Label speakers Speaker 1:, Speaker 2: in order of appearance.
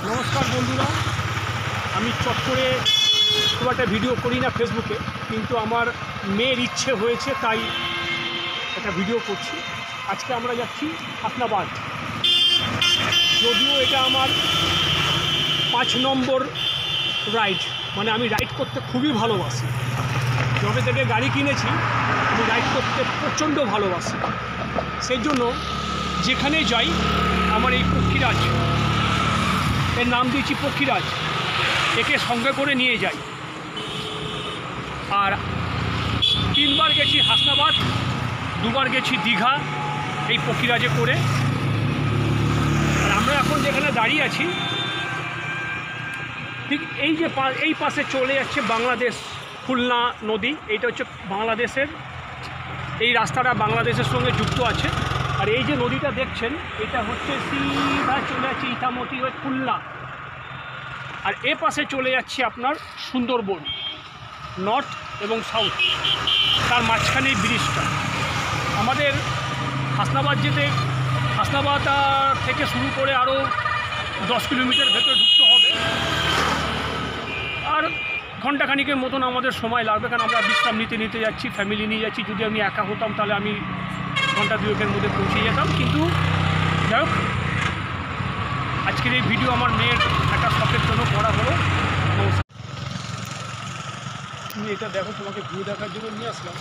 Speaker 1: নমস্কার বন্ধুরা, আমি চট করে খুব একটা ভিডিও করি না ফেসবুকে, কিন্তু আমার মেয়ের ইচ্ছে হয়েছে তাই একটা ভিডিও করছি। আজকে আমরা যাচ্ছি হাসনাবাদ। যদিও এটা আমার 5 নম্বর রাইড, মানে আমি রাইড করতে খুবই ভালোবাসি। যবে থেকে গাড়ি কিনেছি আমি রাইড করতে প্রচণ্ড ভালোবাসি। সেই জন্য যেখানে যাই আমার এই পক্ষীরাজ, এর নাম দিয়েছি পক্ষীরাজ, একে সঙ্গে করে নিয়ে যাই। আর 3 বার গেছি হাসনাবাদ, 2 বার গেছি দীঘা এই পক্ষীরাজে করে। আর আমরা এখন যেখানে দাঁড়িয়ে আছি ঠিক এই যে এই পাশে চলে যাচ্ছে বাংলাদেশ, খুলনা নদী। এইটা হচ্ছে বাংলাদেশের, এই রাস্তাটা বাংলাদেশের সঙ্গে যুক্ত আছে। আর এই যে নদীটা দেখছেন এটা হচ্ছে সিধা চলে যাচ্ছে ইটামতি হয়ে খুলনা। আর এ পাশে চলে যাচ্ছে আপনার সুন্দরবন, নর্থ এবং সাউথ। তার মাঝখানে এই ব্রিজটা। আমাদের হাসনাবাদ যেতে, হাসনাবাদ থেকে শুরু করে আরও 10 কিলোমিটার ভেতরে ঢুকতে হবে। আর ঘণ্টাখানিকের মতন আমাদের সময় লাগবে, কারণ আমরা বিশ্রাম নিতে যাচ্ছি, ফ্যামিলি নিয়ে যাচ্ছি। যদি আমি একা হতাম তাহলে আমি ঘন্টা 2-এর মধ্যে পৌঁছে যেতাম। কিন্তু যাই হোক, আজকের এই ভিডিও আমার মেয়ের একটা শখের জন্য করা হলো। তুমি এটা দেখো, তোমাকে ভিউ দেখার জন্য নিয়ে আসলাম।